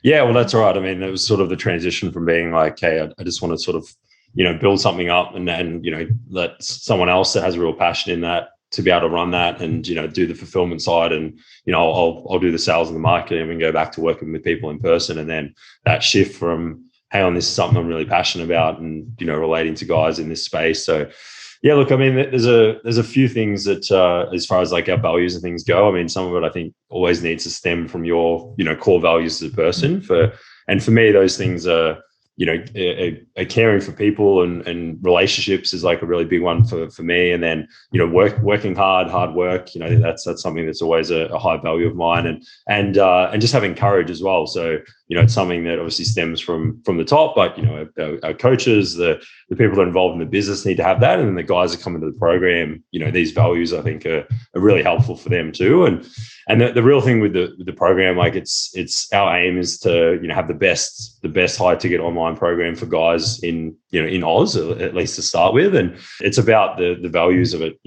Yeah, well, that's right. I mean, it was sort of the transition from being like, hey, I just want to sort of, build something up and let someone else that has a real passion in that to be able to run that and, do the fulfillment side. And, I'll do the sales and the marketing and go back to working with people in person. And then that shift from, hey, this is something I'm really passionate about and, relating to guys in this space. So, yeah, look, I mean, there's a few things that, as far as like our values and things go, I mean, some of it I think always needs to stem from your, core values as a person. And for me, those things are, caring for people and relationships is like a really big one for me. And then, working hard work, I think that's something that's always a high value of mine and just having courage as well. So, it's something that obviously stems from the top, but, our coaches, the people that are involved in the business need to have that. And then the guys that come into the program, these values I think are really helpful for them too. And the real thing with the program, like it's our aim is to, have the best high ticket online program for guys in Oz, at least to start with. And it's about the values of it.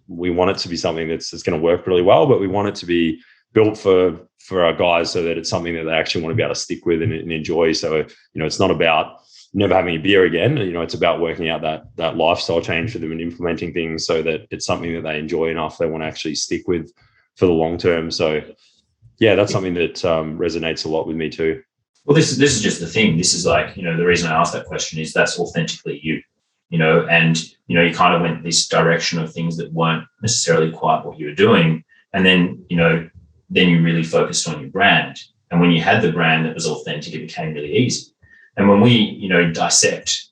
We want it to be something that's going to work really well, but we want it to be built for our guys so that it's something that they actually want to be able to stick with and enjoy. So, it's not about never having a beer again. It's about working out that lifestyle change for them and implementing things so that it's something that they enjoy enough they want to actually stick with for the long term. So yeah, that's something that resonates a lot with me too. Well, this is just the thing. This is like, the reason I asked that question is that's authentically you, and, you kind of went this direction of things that weren't necessarily quite what you were doing. And then, then you really focused on your brand. And when you had the brand that was authentic, it became really easy. And when we, dissect,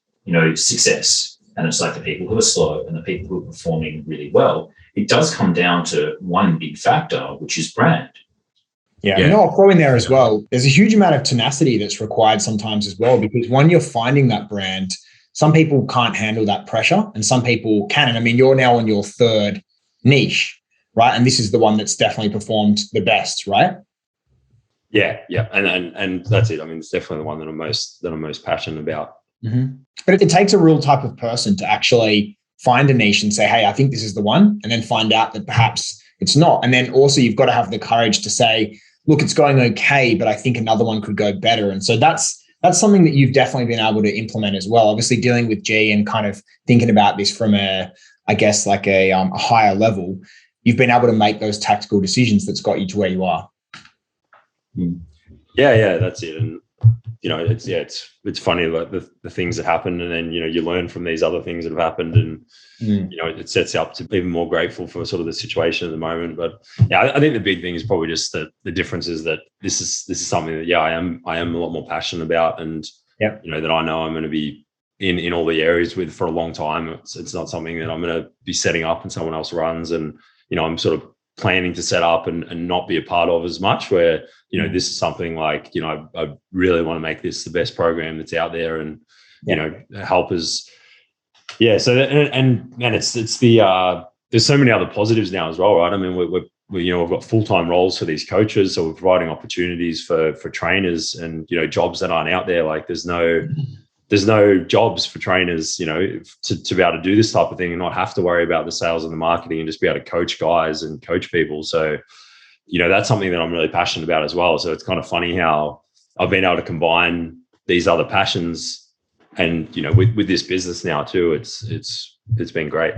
success, and it's like the people who are slow and the people who are performing really well, it does come down to one big factor, which is brand. Yeah. I'll throw in there as well. There's a huge amount of tenacity that's required sometimes as well, because when you're finding that brand, some people can't handle that pressure and some people can. And I mean, you're now on your third niche, right? And this is the one that's definitely performed the best, right? Yeah. And that's it. I mean, it's definitely the one that I'm most passionate about. Mm-hmm. But it takes a real type of person to actually find a niche and say, hey, I think this is the one, and then find out that perhaps it's not. And then also you've got to have the courage to say, look, it's going okay, but I think another one could go better. And so that's something that you've definitely been able to implement as well. Obviously dealing with G and kind of thinking about this from a higher level, you've been able to make those tactical decisions that's got you to where you are. Yeah, that's it. And it's funny, like the things that happen, and then you learn from these other things that have happened, and it sets you up to be even more grateful for sort of the situation at the moment. But yeah, I think the big thing is probably just that the difference is that this is something that I am a lot more passionate about, and that I know I'm going to be in all the areas with for a long time. It's not something that I'm going to be setting up and someone else runs, and I'm sort of planning to set up and not be a part of as much, where this is something like I really want to make this the best program that's out there, and help us. Yeah. So and it's the there's so many other positives now as well, right? I mean, we've got full-time roles for these coaches, so we're providing opportunities for trainers and jobs that aren't out there. Like there's no jobs for trainers, to be able to do this type of thing and not have to worry about the sales and the marketing and just be able to coach guys and coach people. So, that's something that I'm really passionate about as well. So it's kind of funny how I've been able to combine these other passions and, with this business now too. It's been great.